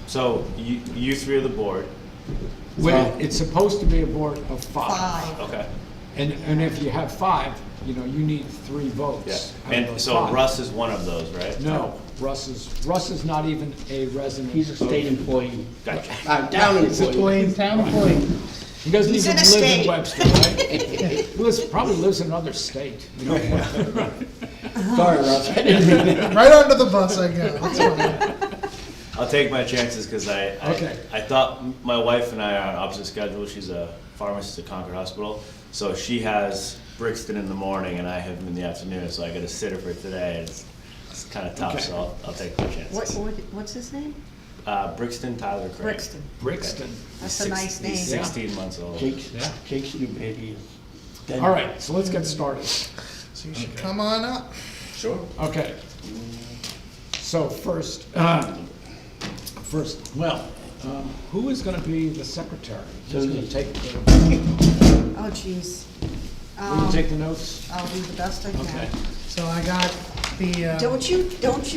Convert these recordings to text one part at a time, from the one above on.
So you three are the board. Well, it's supposed to be a board of five. Okay. And if you have five, you need 3 votes. Yeah. out of And those so 5. Russ is one of those, right? No, Russ is not even a resident. He's a state of- employee. Gotcha. Town He's a employee. town employee. He doesn't He's even in a live in state. Webster, right? Probably lives in another state. Sorry, Russ, I didn't mean it. Right under the bus I go. That's fine. I'll take my chances because Okay. I thought my wife and I are on opposite schedules. She's a pharmacist at Concord Hospital. So she has Brixton in the morning and I have him in the afternoon. So I got to sit her for today. It's kind of tough, Okay. so I'll take my chances. What's his name? Brixton Tyler Crane. Brixton. Brixton. That's a nice name. He's 16 months old. Jake's new baby is. All right, so let's get started. So you should come on up. Sure. Okay. So first, who is going to be the secretary? Who's going to take the, Oh, jeez. will you take the notes? I'll do the best I Okay. can. So I got the, Don't you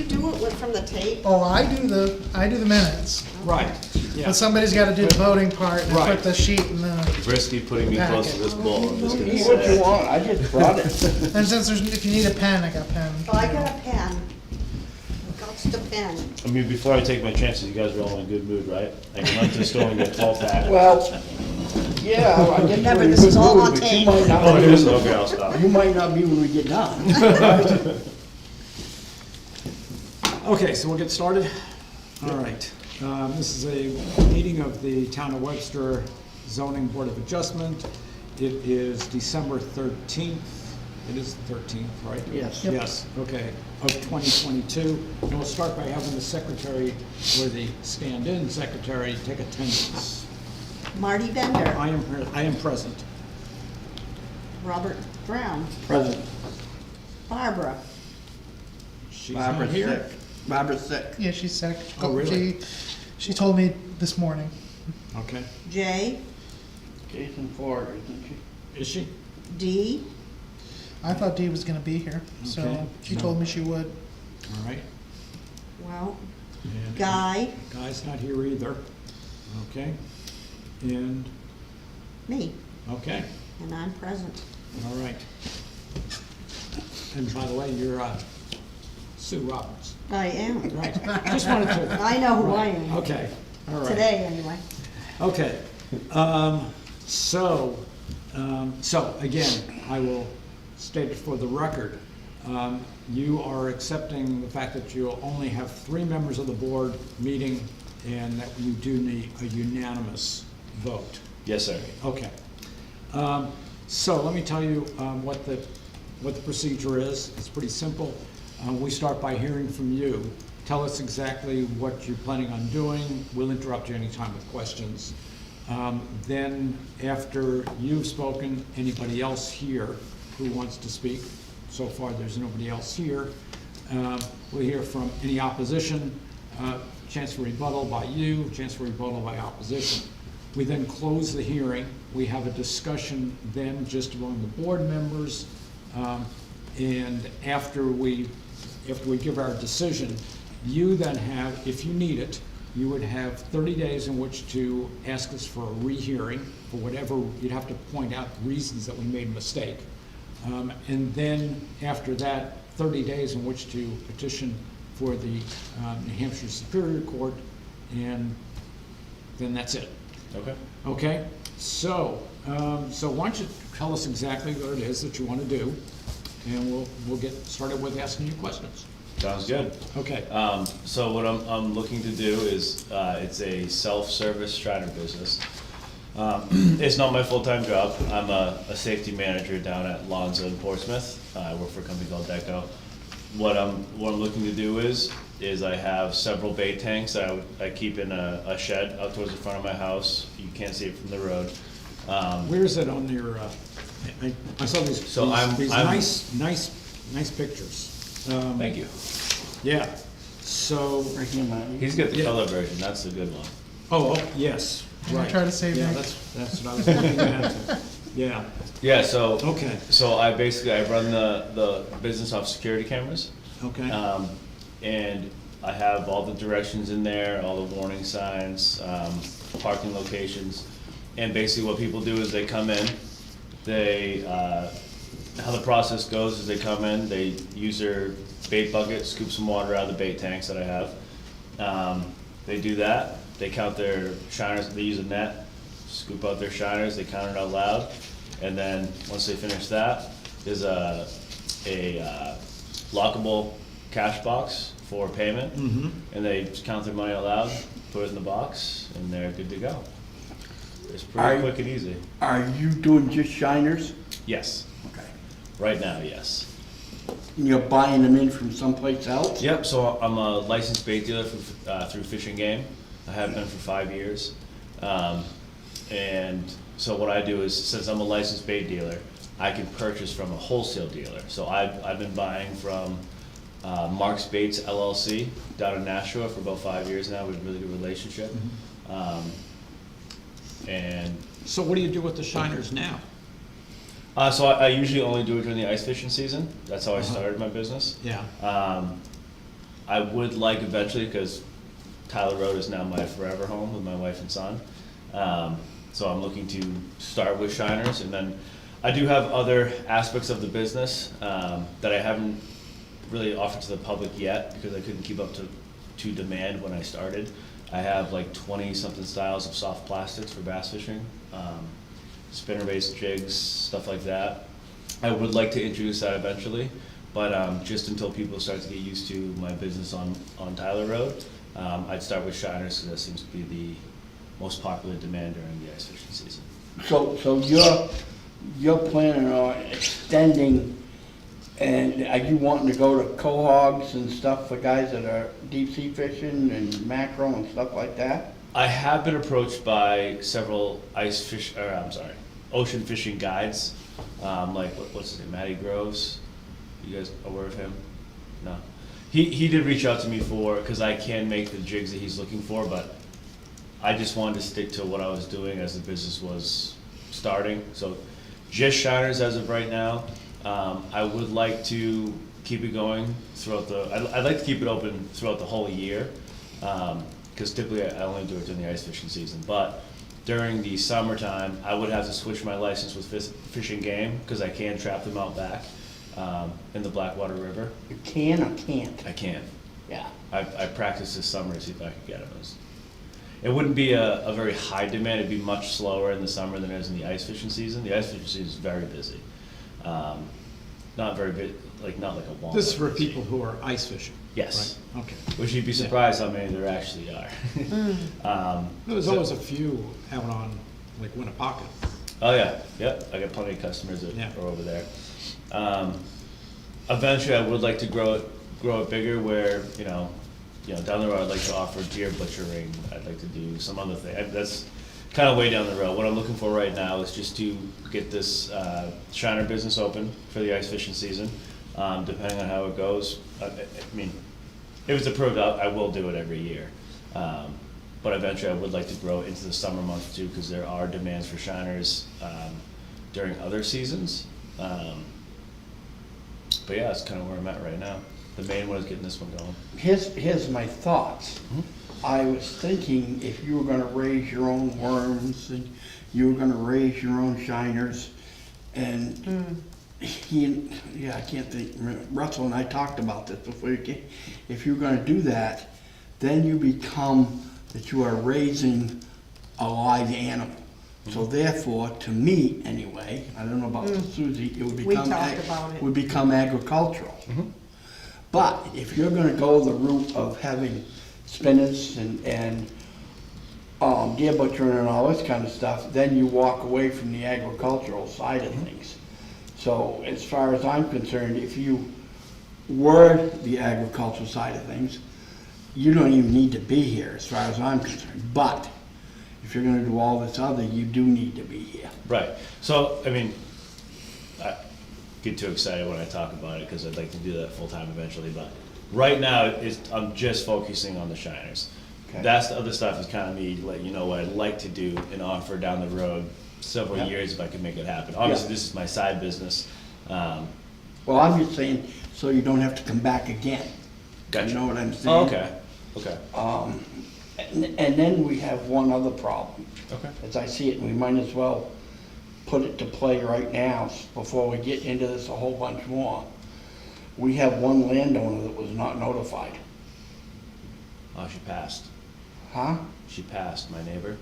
do it from the tape? oh, I do the minutes. Right, yeah. But somebody's gotta do the voting part, and I Right. put the sheet in the, Risky putting me close to this bull. I'm just gonna Eat what you say. want, I just brought it. and since if you need a pen, I got pen. Oh, I got a pen. Got the pen. I mean, before I take my chances, you guys are all in a good mood, right? I can run to the store and get 12 pack. Well, yeah, I guess Yeah, you're but in a this good is all mood, on but you tape. might not Oh, it be- is? Okay, I'll stop. You might not be when we get done. Okay, so we'll get started? All right. This is a meeting of the Town of Webster Zoning Board of Adjustment. It is December 13th. It is the 13th, right? Yes. Yep. Yes, okay, of 2022. And we'll start by having the secretary, or the stand-in secretary, take attendance. Marty Bender. I am present. Robert Brown. Present. Barbara. She's not Barbara's here. sick. Barbara's sick. Yeah, she's sick. Oh, really? She told me this morning. Okay. Jay. Jason Ford, isn't she? Is she? D. I thought Dee was gonna be here, so Okay. she No. told me she would. All right. Well, And Guy. Guy's not here either. Okay. And, Me. okay, And I'm present. all right. And by the way, you're Sue Roberts. I am. Right. Just wanted to. I know who I Right. am. Okay, all right. Today, anyway. Okay. So again, I will state for the record, you are accepting the fact that you'll only have 3 members of the board meeting and that you do need a unanimous vote. Yes, sir. Okay. So let me tell you what the procedure is. It's pretty simple. We start by hearing from you. Tell us exactly what you're planning on doing. We'll interrupt you anytime with questions. Then after you've spoken, anybody else here who wants to speak? So far, there's nobody else here. We'll hear from any opposition, chance for rebuttal by you, chance for rebuttal by opposition. We then close the hearing. We have a discussion then just among the board members. And after we give our decision, you then have, if you need it, you would have 30 days in which to ask us for a rehearing for whatever, you'd have to point out reasons that we made a mistake. And then after that, 30 days in which to petition for the New Hampshire Superior Court, and then that's it. Okay. Okay, so why don't you tell us exactly what it is that you want to do, and we'll get started with asking you questions. Sounds good. Okay. So what I'm looking to do is, it's a self-service strider business. It's not my full-time job. I'm a safety manager down at Lonza in Portsmouth. I work for a company called Deco. What I'm looking to do is I have several bait tanks that I keep in a shed out towards the front of my house. You can't see it from the road. Where is it on your, I saw these, So these I'm- nice pictures. Thank you. Yeah, so, He's got the Yeah. color version. That's the good one. oh, yes, I'm right. gonna try to save Yeah, me. that's what I was looking at. Yeah, Yeah. So okay, So I run the business off security cameras. okay, And I have all the directions in there, all the warning signs, parking locations. And basically what people do is they come in, they, how the process goes is they come in, they use their bait bucket, scoop some water out of the bait tanks that I have. They do that, they count their shiners, they use a net, scoop out their shiners, they count it out loud. And then, once they finish that, there's a lockable cash box for payment. And they just count their money out loud, put it in the box, and they're good to go. It's pretty quick and easy. Are you doing just shiners? Yes, Okay. right now, yes. And you're buying them in from someplace else? Yep, so I'm a licensed bait dealer through Fish and Game. I have been for 5 years. And so what I do is, since I'm a licensed bait dealer, I can purchase from a wholesale dealer. So I've been buying from Mark's Baits LLC down in Nashua for about 5 years now. We have a really good relationship. And So what do you do with the shiners now? so I usually only do it during the ice fishing season. That's how I started my business. Yeah. I would like eventually, because Tyler Road is now my forever home with my wife and son. So I'm looking to start with shiners, and then I do have other aspects of the business that I haven't really offered to the public yet because I couldn't keep up to demand when I started. I have like 20-something styles of soft plastics for bass fishing, spinner-based jigs, stuff like that. I would like to introduce that eventually, but just until people start to get used to my business on Tyler Road, I'd start with shiners because that seems to be the most popular demand during the ice fishing season. So you're planning on extending, and are you wanting to go to cohogs and stuff for guys that are deep sea fishing and mackerel and stuff like that? I have been approached by several ocean fishing guides, like what's his name, Matty Groves. You guys aware of him? No. He did reach out to me because I can make the jigs that he's looking for, but I just wanted to stick to what I was doing as the business was starting. So just shiners as of right now. I would like to keep it going throughout I'd like to keep it open throughout the whole year, because typically I only do it during the ice fishing season. But during the summertime, I would have to switch my license with Fish and Game, because I can trap them out back in the Blackwater River. You can or can't? I can. Yeah. I practiced this summer to see if I could get them. It wouldn't be a very high demand. It'd be much slower in the summer than it is in the ice fishing season. The ice fishing season is very busy. Not very big, not like a walnut. This is for people who are ice fishing? Yes. Right, okay. Which you'd be surprised how many there actually are. There's always a few out on, like, Winnepocket. Oh, yeah, yep, I got plenty of customers that Yeah. are over there. Eventually, I would like to grow it bigger where, down the road, I'd like to offer deer butchering. I'd like to do some other thing. That's kind of way down the road. What I'm looking for right now is just to get this shiner business open for the ice fishing season, depending on how it goes. I mean, if it's approved, I will do it every year. But eventually, I would like to grow it into the summer months too, because there are demands for shiners during other seasons. But yeah, that's kind of where I'm at right now. The main one is getting this one going. Here's my thoughts. I was thinking if you were gonna raise your own worms and you were gonna raise your own shiners, and I can't think, Russell and I talked about this before you came. If you're gonna do that, then you become that you are raising a live animal. So therefore, to me anyway, I don't know about Susie, it would become, talked about it. would become agricultural. But if you're gonna go the route of having spinners and deer butchering and all this kind of stuff, then you walk away from the agricultural side of things. So as far as I'm concerned, if you were the agricultural side of things, you don't even need to be here as far as I'm concerned. But if you're gonna do all this other, you do need to be here. Right. So, I mean, I get too excited when I talk about it because I'd like to do that full time eventually. But right now, I'm just focusing on the shiners. Okay. That's the other stuff is kind of me letting you know what I'd like to do and offer down the road several Yep. years if I can make it happen. Obviously, Yeah. this is my side business. Well, I'm just saying, so you don't have to come back again. Gotcha. You know what I'm saying? Oh, okay, okay, And then we have one other problem. okay. As I see it, we might as well put it to play right now before we get into this a whole bunch more. We have one landowner that was not notified. Oh, she passed. Huh? She passed, my neighbor,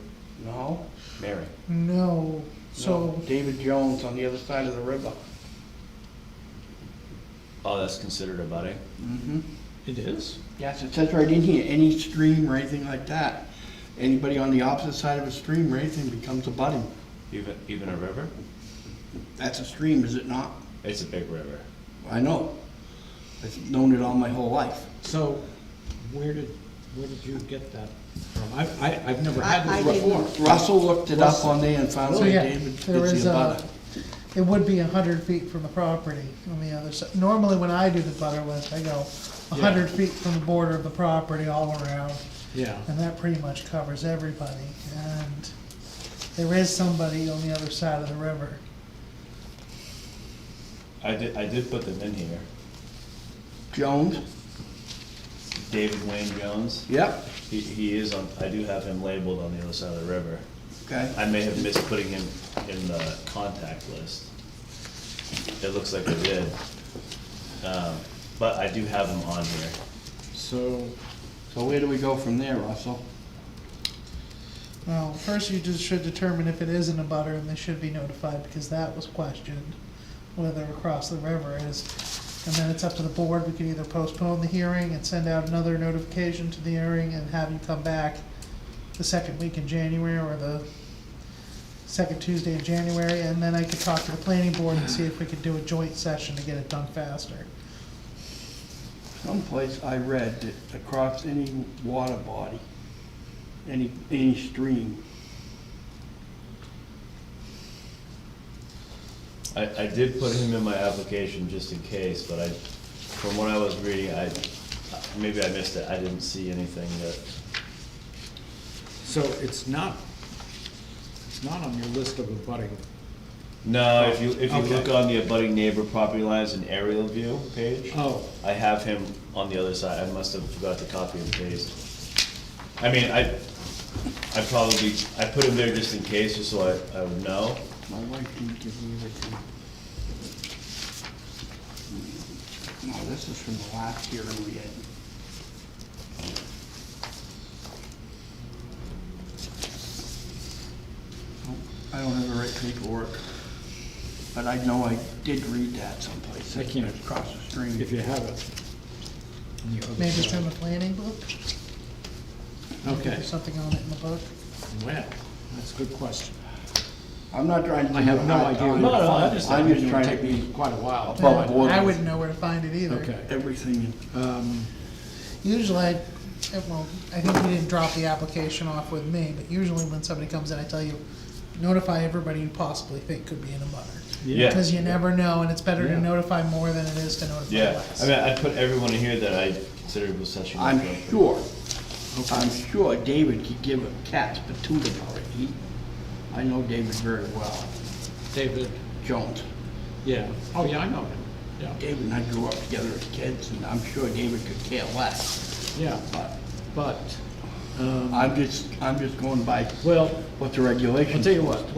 No? Mary. No, so, No. David Jones on the other side of the river. Oh, that's considered a budding? Mm-hmm. It is? Yes, it says right in here, any stream or anything like that. Anybody on the opposite side of a stream or anything becomes a budding. Even a river? That's a stream, is it not? It's a big river. I know. I've known it all my whole life. So, where did you get that from? I've never had I this didn't. before. Russell looked it up on there and found so that yeah, David there is is the a, butter. it would be 100 feet from the property on the other side. Normally, when I do the butter list, I go 100 feet from the border of the property all around, Yeah. and that pretty much covers everybody. And there is somebody on the other side of the river. I did put them in here. Jones? David Wayne Jones. Yep. He is on, I do have him labeled on the other side of the river. Okay. I may have missed putting him in the contact list. It looks like I did. But I do have him on here. So, So where do we go from there, Russell? Well, first you just should determine if it isn't a butter, and they should be notified, because that was questioned, whether across the river is. And then it's up to the board, we could either postpone the hearing and send out another notification to the hearing and have you come back the second week in January, or the second Tuesday in January, and then I could talk to the planning board and see if we could do a joint session to get it done faster. Someplace I read that across any water body, any stream, I did put him in my application just in case, but from what I was reading, maybe I missed it. I didn't see anything that, so it's not on your list of abutting. no, if you Okay. look on the abutting neighbor property lines and aerial view page, Oh, I have him on the other side. I must have forgot to copy and paste. I mean, I put him there just in case, just so I would know. my wife didn't give me everything. No, this is from the last hearing we had. I don't have the right paperwork, but I know I did read that someplace. I can't- Across the stream. if you have it. on the other Maybe it's side. in the planning book? Okay, There's something on it in the book? well, that's a good question. I'm not trying to. I have no idea where No, to no, I find it. understand. I'm just It would trying to take me be quite a while. above board. I wouldn't know where to find it either. Okay. Everything. Usually, well, I think you didn't drop the application off with me, but usually when somebody comes in, I tell you, notify everybody you possibly think could be in a butter. Yeah. Because you never know, and it's better Yeah. to notify more than it is to notify Yeah, less. I mean, I put everyone in here that I considered was such a. I'm sure, David could give a cat's patootie about it. I know David very well, David, Jones. yeah, oh, yeah, I know him, yeah, David and I grew up together as kids, and I'm sure David could care less, yeah, but but, I'm just going by well, what the regulations. I'll tell you what,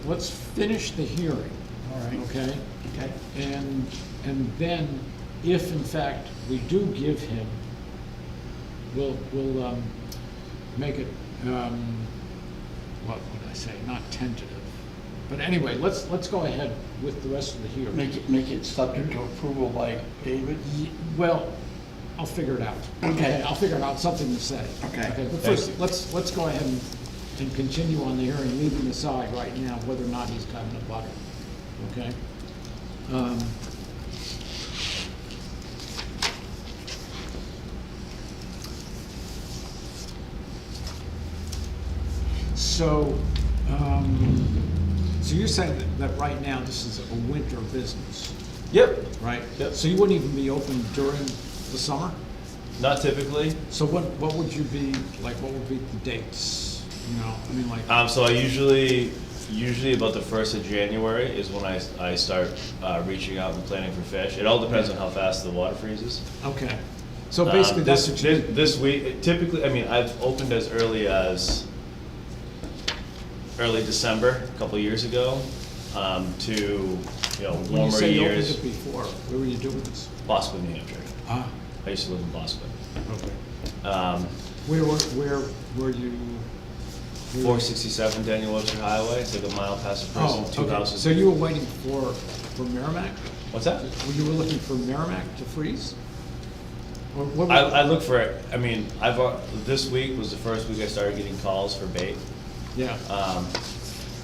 let's finish the hearing, All right, okay? okay. And then, if in fact we do give him, we'll make it, what would I say, not tentative. But anyway, let's go ahead with the rest of the hearing. Make it subject to approval by David? Well, I'll figure it out. Okay. I'll figure out something to say. Okay. But Thank first, you. let's go ahead and continue on the hearing, leaving aside right now whether or not he's got an abutter, okay? So, so you're saying that right now this is a winter business, Yep, right? Yep. So you wouldn't even be open during the summer? not typically. So what would you be, like, what would be the dates, you know, I mean, like, So I usually usually about the 1st of January is when I start reaching out and planning for fish. It all depends on how fast the water freezes. Okay. So basically, that's what you, This week, typically, I mean, I've opened as early December, a couple years ago, to, when you warmer say you opened years. it before, where were you doing this? Bosquen, New Hampshire. Ah, I used to live in Bosquen. okay. Where were you? 467 Daniel Webster Highway, it's like a mile past the prison, Oh, two okay. houses. So you were waiting for Merrimack? What's that? You were looking for Merrimack to freeze? Or what? I look for it, I mean, this week was the first week I started getting calls for bait. Yeah.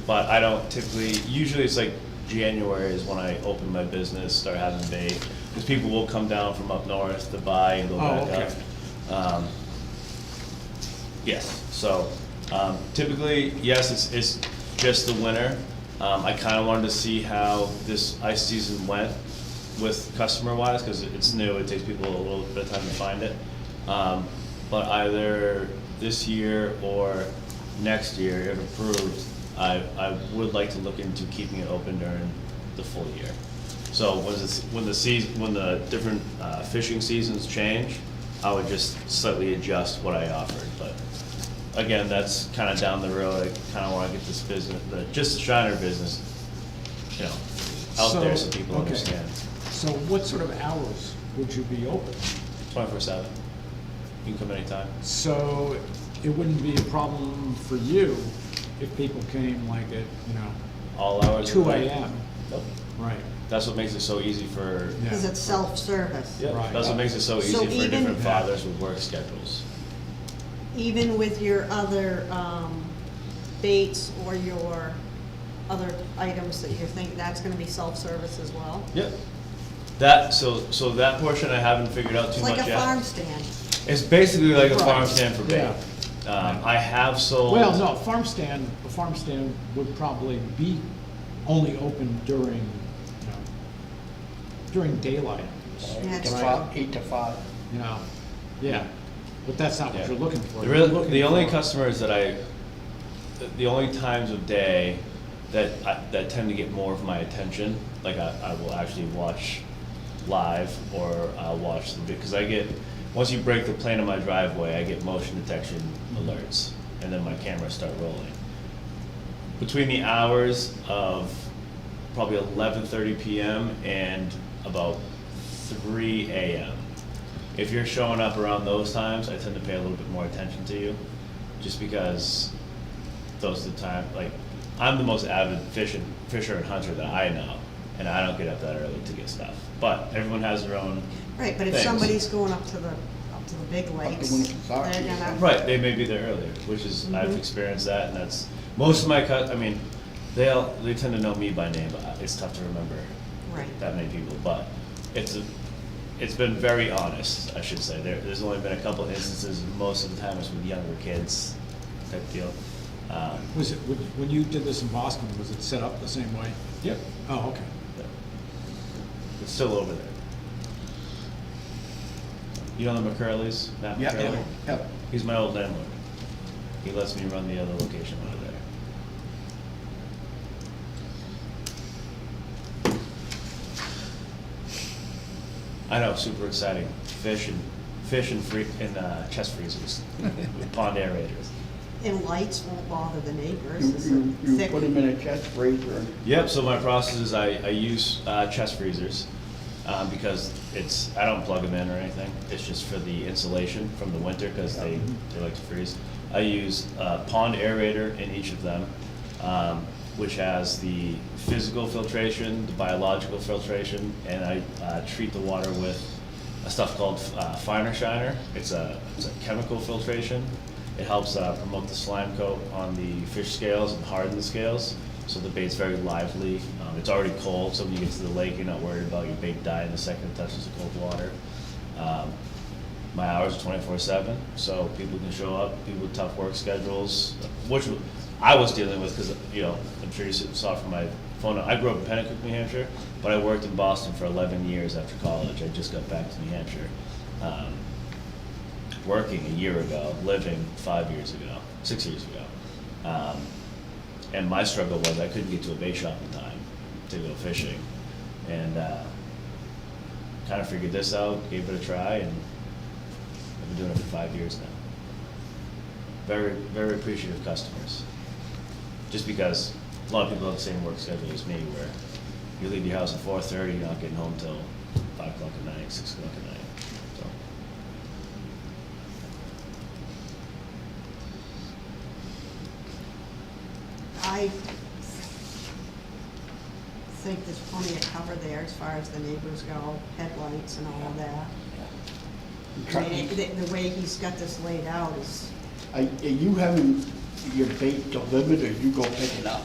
But I don't typically, usually it's like January is when I open my business, start having bait. Because people will come down from up north to buy and go Oh, back okay. up. Yes, so typically, yes, it's just the winter. I kind of wanted to see how this ice season went with customer-wise, because it's new, it takes people a little bit of time to find it. But either this year or next year, if approved, I would like to look into keeping it open during the full year. So when the different fishing seasons change, I would just slightly adjust what I offered. But again, that's kind of down the road. I kind of want to get this business, just the Shiner business, out there so people okay. understand. So what sort of hours would you be open? 24/7. You can come anytime. So it wouldn't be a problem for you if people came like at, All hours. of 2 the day. a.m. Nope. Right. That's what makes it so easy for. Yeah. Because it's self-service. Yeah, Right. that's what makes it so easy So for even- different fathers with work schedules. Even with your other baits or your other items that you're thinking, that's gonna be self-service as well? Yep. So that portion I haven't figured out too It's much like yet. a farm stand. It's basically like a Right. farm stand for bait. Yeah. I have sold. Well, no, a farm stand would probably be only open during daylight, Yeah, it's Right. 8 to 5. Yeah, but that's not what Yeah. you're looking for. The, You're real, looking the only for- customers the only times of day that tend to get more of my attention, like I will actually watch live or I'll watch the because once you break the plane of my driveway, I get motion detection alerts, and then my cameras start rolling. Between the hours of probably 11:30 p.m. and about 3 a.m. If you're showing up around those times, I tend to pay a little bit more attention to you, just because those are the time, like, I'm the most avid fisher and hunter that I know, and I don't get up that early to get stuff. But everyone has their own. Right, but if things. somebody's going up to the big lakes, when they're it's dark, gonna. Right, they may be there earlier, which is, I've experienced that, and that's, most of my I mean, they tend to know me by name, but it's tough to remember Right. that many people, but it's been very honest, I should say. There's only been a couple instances, and most of the time it's with younger kids type deal. Was it, when you did this in Boston, was it set up the same way? Yep. Oh, okay. It's still over there. You know the McCurleys, Matt Yep, McCurley? yep. He's my old landlord. He lets me run the other location over there. I know, super exciting. Fish and chest freezers with pond aerators. And lights won't bother the neighbors. You, It's you, a you thick- put them in a chest freezer and Yep, so my process is I use chest freezers because I don't plug them in or anything. It's just for the insulation from the winter because they like to freeze. I use a pond aerator in each of them, which has the physical filtration, the biological filtration, and I treat the water with a stuff called finer shiner. It's a chemical filtration. It helps promote the slime coat on the fish scales and harden the scales, so the bait's very lively. It's already cold, so when you get to the lake, you're not worried about your bait dying the second it touches the cold water. My hours are 24/7, so people can show up, people with tough work schedules, which I was dealing with because, I'm sure you saw from my phone. I grew up in Pennacook, New Hampshire, but I worked in Boston for 11 years after college. I just got back to New Hampshire. Working a year ago, living 6 years ago. And my struggle was I couldn't get to a bait shop in time to go fishing. And, kind of figured this out, gave it a try, and I've been doing it for 5 years now. Very, very appreciative customers. Just because a lot of people have the same work schedule as me, where you leave your house at 4:30, you're not getting home till 5 o'clock at night, 6 o'clock at night, so. I think there's plenty of cover there as far as the neighbors go, headlights and all of that. I mean, the way he's got this laid out is, Are you having your bait delivered or you go pick it up?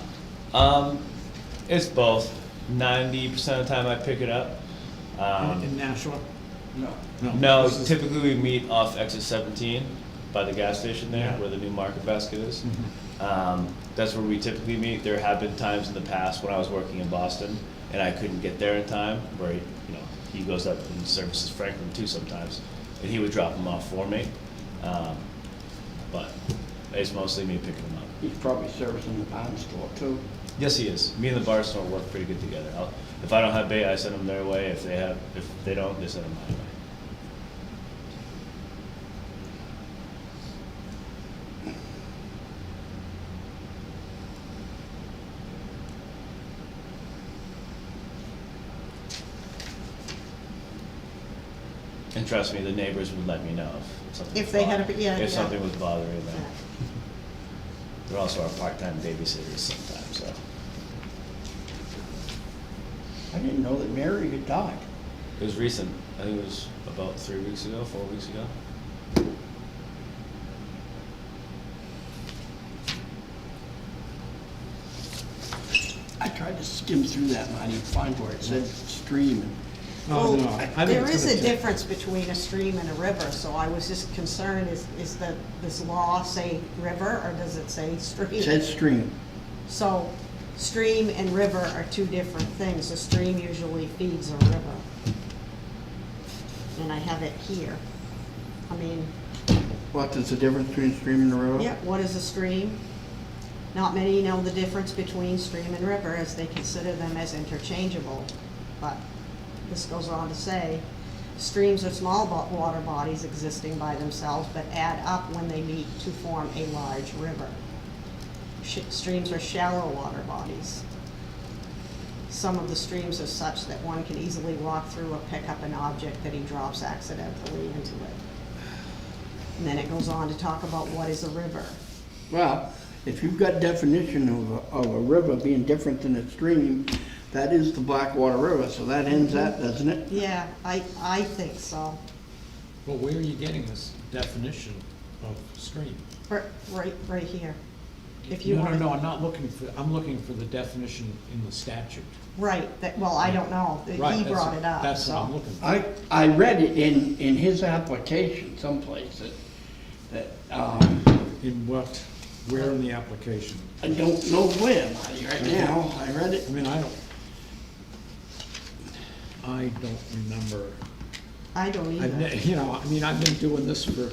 It's both. 90% of the time I pick it up. In Nashua? No. No, this is- typically we meet off exit 17 by the gas station there, Yeah. where the new market basket is. Mhm. That's where we typically meet. There have been times in the past when I was working in Boston and I couldn't get there in time, where, he goes up and services Franklin too sometimes, and he would drop them off for me. But it's mostly me picking them up. He's probably servicing the pound store too. Yes, he is. Me and the bar store work pretty good together. If I don't have bait, I send them their way. If they don't, they send them my way. And trust me, the neighbors would let me know if something. If was they had a- bothering- yeah, If yeah. something was bothering them. yeah. They're also our part-time babysitters sometimes, so. I didn't know that Mary had died. It was recent. I think it was about 3 weeks ago, 4 weeks ago. I tried to skim through that and I didn't find where it said stream. Oh, no, Well, I think there it's is gonna a take- difference between a stream and a river, so I was just concerned, is that this law say river, or does it say It stream? said stream. So, stream and river are two different things. A stream usually feeds a river. And I have it here. I mean, What is the difference between stream and a river? yeah, what is a stream? Not many know the difference between stream and river, as they consider them as interchangeable. But this goes on to say, streams are small water bodies existing by themselves, but add up when they meet to form a large river. Streams are shallow water bodies. Some of the streams are such that one can easily walk through or pick up an object that he drops accidentally into it. And then it goes on to talk about what is a river. Well, if you've got definition of a river being different than a stream, that is the Blackwater River, so that ends that, doesn't it? Yeah, I think so. Well, where are you getting this definition of stream? Right here. If you No, want no, I'm not looking for, I'm looking for the definition in the statute. Right, well, I don't know. Right, He that's- brought it up, That's what I'm so. looking for. I read it in his application someplace that, In what, where in the application? I don't know where, Marty, right now, I read it. I mean, I don't remember. I don't either. I've been doing this for,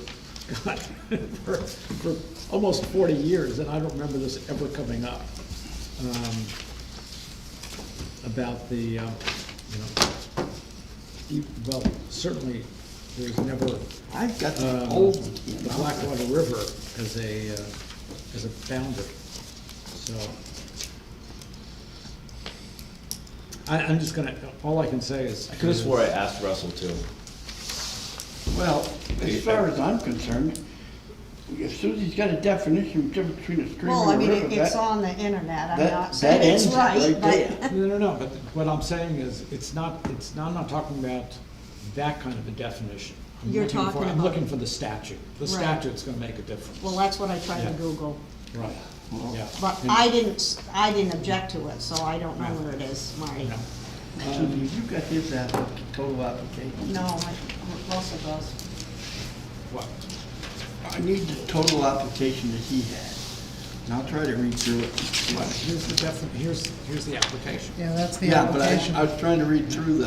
God, for almost 40 years, and I don't remember this ever coming up. About the, well, certainly, there's never, I've got the old one. the Blackwater River as a boundary, so. I'm just gonna, all I can say is. I could have swore I asked Russell too. Well, as far as I'm concerned, if Susie's got a definition difference between a stream Well, I and a mean, river, it's that, on the internet. I'm that- not that saying it's ends it right, right there. but. No, but what I'm saying is, I'm not talking about that kind of a definition. You're talking I'm about- looking for the statute. The Right. statute's gonna make a difference. Well, that's what I tried to Yeah. Google. Right, yeah. But And- I didn't object to it, so I don't know where it is, Marty. you know, Susie, you got his total application? No, Russell does. What? I need the total application that he had, and I'll try to read through it. What? Here's the application. Yeah, that's the Yeah, but application. I was trying to read through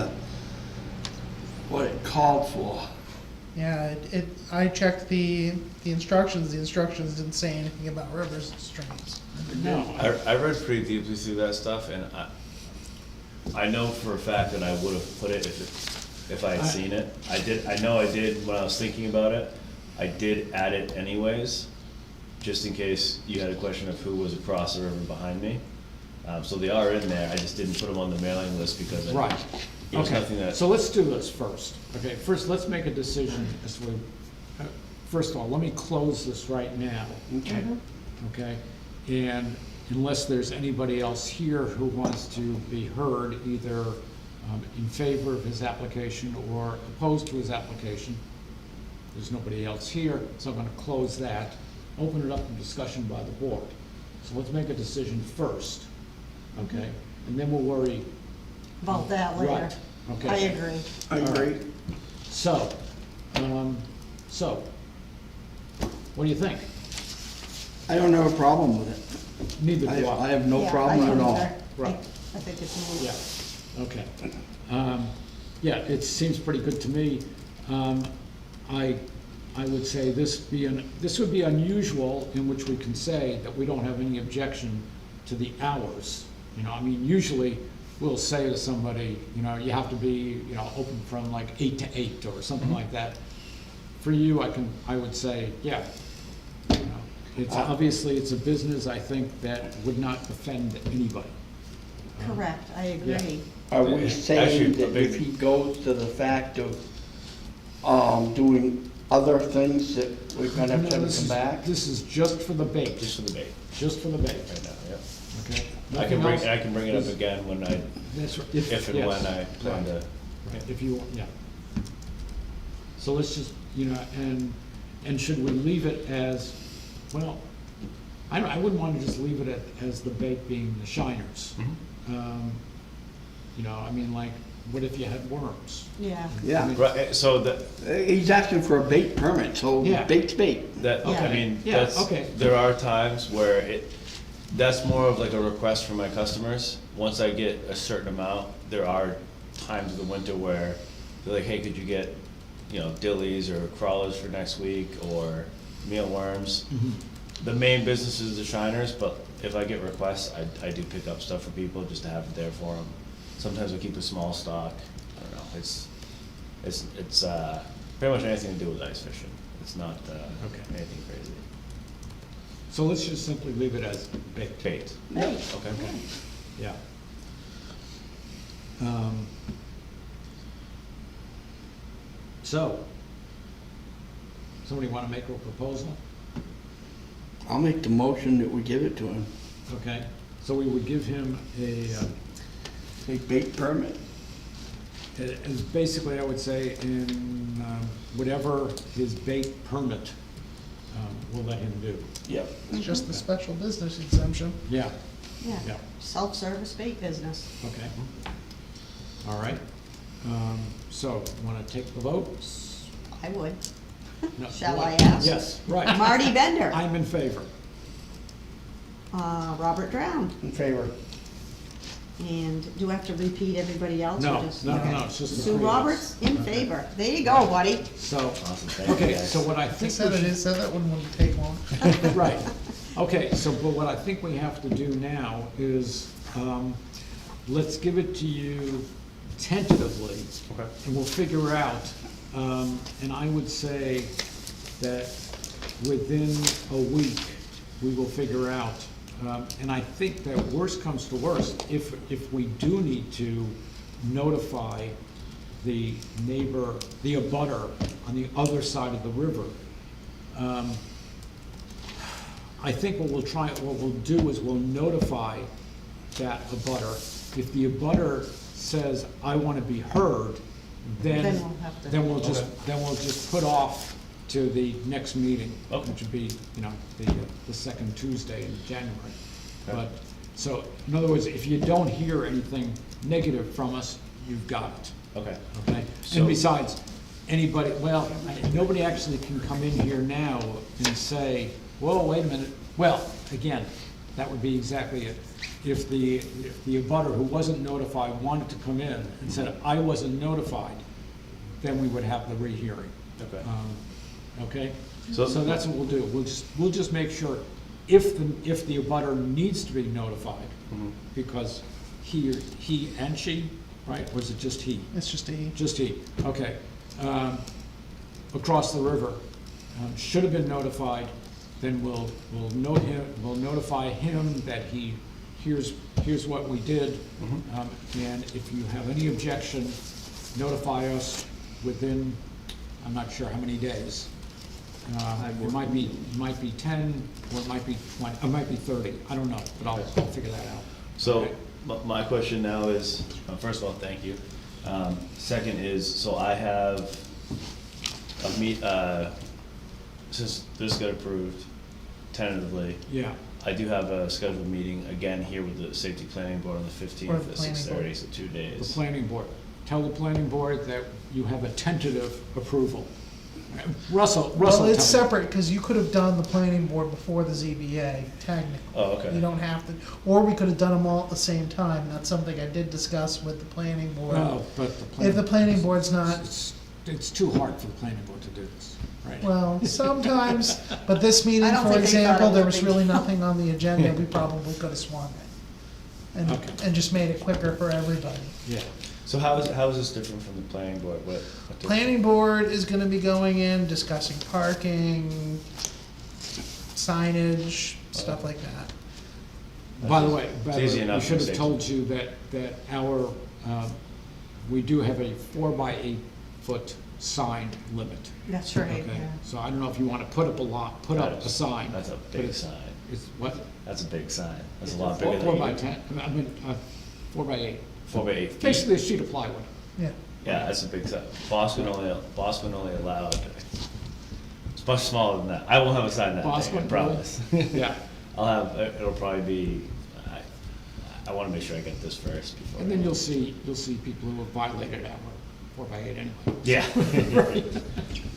what it called for. Yeah, I checked the instructions. The instructions didn't say anything about rivers and streams. No, I read pretty deeply through that stuff, and I know for a fact that I would have put it if I had seen it. I know I did when I was thinking about it. I did add it anyways, just in case you had a question of who was across the river behind me. So they are in there, I just didn't put them on the mailing list because right. there's Okay, nothing that. so let's do this first. Okay, first, let's make a decision as to, first of all, let me close this right now. Okay. Okay, and unless there's anybody else here who wants to be heard, either in favor of his application or opposed to his application, there's nobody else here, so I'm gonna close that, open it up to discussion by the board. So let's make a decision first, okay? And then we'll worry. About that later. Right, okay. I agree. I agree. So, what do you think? I don't have a problem with it. Neither do I I. have no Yeah, problem I at don't all. either. Right. I think it's neat. Yeah, okay. Yeah, it seems pretty good to me. I would say this would be unusual in which we can say that we don't have any objection to the hours. You know, I mean, usually we'll say to somebody, you know, you have to be, you know, open from like 8 to 8 or something like that. For you, I would say, yeah, you know, it's obviously, it's a business, I think, that would not offend anybody. Correct, I agree. Are we Actually, saying a that big- if he goes to the fact of, doing other things that we're gonna have to No, have him come back? This is just for the bait, Just for the bait, just for the bait, right now, yeah. okay? I can Nothing else? bring it up again when I, That's right. if and yes, when I plan to. Right, if you, yeah. So let's just, you know, and should we leave it as, well, I wouldn't want to just leave it as the bait being the shiners. You know, I mean, like, what if you had worms? Yeah. Yeah, Right, so that, he's asking for a bait permit, so Yeah. bait's bait. I Okay. mean, Yeah, that's, okay. there are times where that's more of like a request from my customers. Once I get a certain amount, there are times of the winter where they're like, hey, could you get, you know, dillies or crawlers for next week, or mealworms? The main business is the shiners, but if I get requests, I do pick up stuff for people just to have it there for them. Sometimes we keep a small stock, I don't know, it's pretty much anything to do with ice fishing. It's not, anything crazy. So let's just simply leave it as bait. Bait. Hey, Okay. Yeah. So, somebody want to make a proposal? I'll make the motion that we give it to him. Okay, so we would give him A bait permit? as basically, I would say, in whatever his bait permit will let him do. Yep. It's just the special business exemption. Yeah, yeah, yeah, self-service bait business. okay. All right. So, want to take the vote? I would. No, Shall what? I ask? Yes, right. Marty Bender, I'm in favor. Robert Drown, In favor. and do I have to repeat everybody else? or No, just- no, okay. no, it's just the Sue three of us. Roberts, in favor. There you go, buddy. So, Awesome, thank you okay, guys. so what I I think said we it should- is, so that one wouldn't take long. Right, okay, so, but what I think we have to do now is, let's give it to you tentatively. Okay. And we'll figure out, and I would say that within a week, we will figure out. And I think that worst comes to worst, if we do need to notify the neighbor, the abutter on the other side of the river, I think what we'll do is we'll notify that abutter. If the abutter says, I want to be heard, then Then we'll have to- then we'll just put off to the next meeting, Okay. which would be, you know, the second Tuesday in January. Okay. But, so, in other words, if you don't hear anything negative from us, you've got it. Okay. Okay, So- and besides, anybody, well, nobody actually can come in here now and say, whoa, wait a minute. Well, again, that would be exactly it. If the abutter who wasn't notified wanted to come in and said, I wasn't notified, then we would have the rehearing. Okay. Okay? So- So that's what we'll do. We'll just make sure if the abutter needs to be notified, Mhm. because he and she, right, or is it just he? It's just a, Just he, okay. Across the river, should have been notified, then we'll notify him that here's what we did. And if you have any objection, notify us within, I'm not sure how many days. It might be 10, or it might be 20, it might be 30, I don't know, but I'll figure that out. So, Okay. my question now is, first of all, thank you. Second is, so I have since this got approved tentatively, Yeah, I do have a scheduled meeting again here with the safety planning board on the Or 15th the at planning 6:30, board. so 2 the days. planning board. Tell the planning board that you have a tentative approval. Russell, well, tell it's me. separate, cause you could have done the planning board before the ZBA, technically. Oh, okay. You don't have to, or we could have done them all at the same time, that's something I did discuss with the planning board. No, but the If the planning board's not, It's too hard for the planning board to do this, right? well, sometimes, but this meeting, I don't for think they thought example, it there would was be. really nothing on the agenda, we probably could have swung it. Okay. And just made it quicker for everybody. Yeah, So how is this different from the planning board? What different- Planning board is gonna be going in, discussing parking, signage, stuff like that. by the way, It's easy we enough should to have say. told you that our, we do have a 4 by 8 foot sign limit. That's right, Okay, yeah. so I don't know if you wanna put up a sign. That's a but big it's- sign. It's what? That's a big sign. That's a lot bigger than. 4 by 10, I mean, 4 by 8. 4 by 8 feet. Basically a sheet of plywood. Yeah, Yeah, that's a big sign. Boston only allowed, it's much smaller than that. I won't have a sign that big, I Boston, promise. Yeah, I'll have, it'll probably be, I wanna make sure I get this first before. and then you'll see people who have violated our 4 by 8 anyway. Yeah.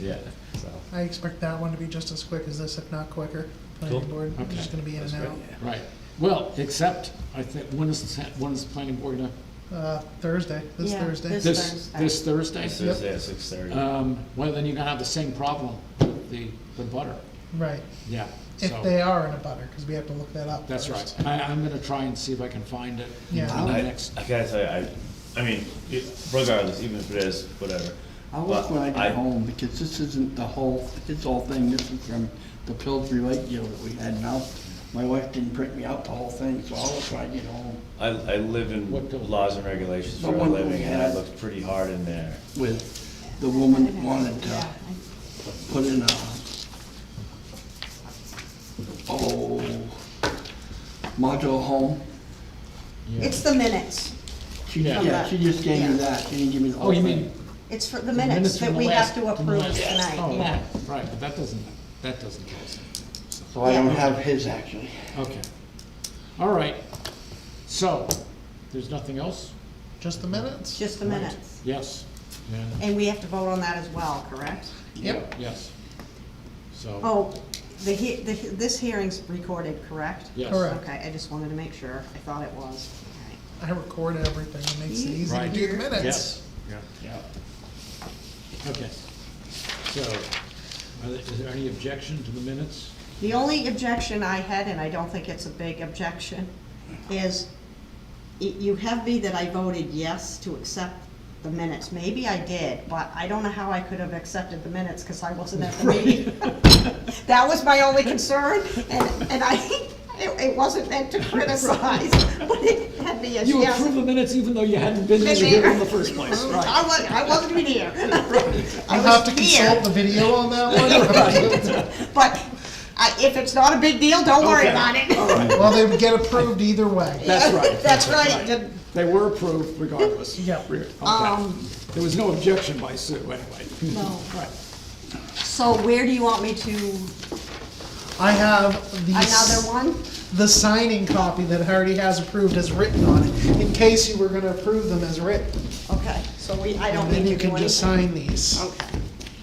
Yeah, so, I expect that one to be just as quick as this, if not quicker. Planning Cool. board, Okay. just gonna be in that's and great. out. Right, well, except, I think, when is the planning board gonna? Thursday, this Yeah, Thursday. This Thursday? This Thursday at 6:30. Well, then you're gonna have the same problem with the butter. Right, Yeah, if so, they are in a butter, cause we have to look that up that's first. right. I'm gonna try and see if I can find it. Yeah. in the I next. gotta tell you, I mean, regardless, even if it is, whatever. I'll look when I But get home, because this isn't his whole thing, this is from the Pillsbury Lake deal that we had now. My wife didn't print me out the whole thing, so I'll look when I get home I live in What bill? laws and regulations The for a one that living, we and I had. looked pretty hard in there. with the woman that wanted Yeah, to put in modular home. Yeah. It's the minutes. Yeah. She just gave me Yeah. that, she didn't give me the Oh, whole you thing. mean? It's for the minutes that from the we last- have to from the approve last- tonight, Oh, yeah. right, but that doesn't tell us anything. so. So I don't have his actually. Okay. All right. So, there's nothing else? Just the minutes? Just the minutes. Yes. Yeah. And we have to vote on that as well, correct? Yep. Yes. So. Oh, this hearing's recorded, correct? Yes. Correct. Okay, I just wanted to make sure. I thought it was. I record everything, it makes it easy to Right. do the minutes. Yes. Yeah. Okay. So, is there any objection to the minutes? The only objection I had, and I don't think it's a big objection, is you have me that I voted yes to accept the minutes. Maybe I did, but I don't know how I could have accepted the minutes because I wasn't at the meeting. That was my only concern, and it wasn't meant to criticize, but it had me as You yes. approve the minutes even though you hadn't been here in the first place, right? I wasn't even here. I I'll have was to here, consult the video on that one. but if it's not a big deal, don't worry Okay. about it. All right. Well, they would get approved either way. That's right. That's right. They were approved regardless. Yep. Okay. There was no objection by Sue anyway. No. Right. So where do you want me to, I have another one? the signing copy that already has approved as written on it, in case you were gonna approve them as written. Okay, so I don't And then need you to do can just anything? sign these. Okay.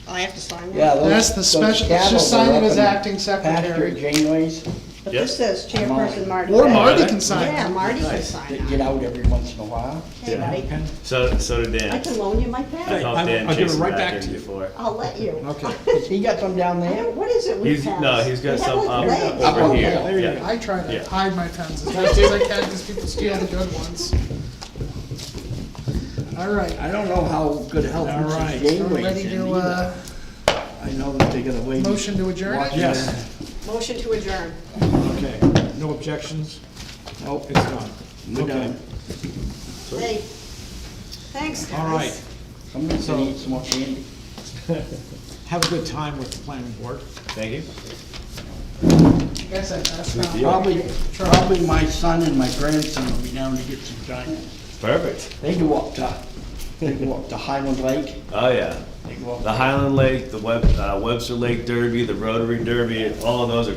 I have to sign Yeah, that? those- That's the those special, it's cattle just signing are up as in acting Pasture at secretary. Janeway's, But Yep. this says Chairperson Marty. Or Beck. Marty can sign Yeah, it. Marty can Nice. sign They that. get out every once in a while. Hey, buddy, Pen? So did I Dan. can loan you my I pen. helped I'll Dan give it chase him right back back in to you. before. I'll let you. Okay. He got some down I there? don't- What is it with He's, pens? no, he's got They some have like legs. Up over on here. there. There you Yeah. go. I try to Yeah. hide my pens as best as I can because people steal the good ones. All right, I don't know how good health All right. Mrs. are we Janeway's ready in to, either. I know that they're gonna wait. motion to adjourn it? Yes. Motion to adjourn. Okay, no objections? Nope, It's done. we're Okay. done. Hey, thanks, guys. All right, Somebody's So- gonna eat some more candy. have a good time with the planning board. Thank you. Guess that's not. Probably my son and my grandson will be down to get some china. Perfect. They go up to Highland Lake. Oh, yeah. They go up The Highland Lake, the Webster Lake Derby, the Rotary Derby, all of those are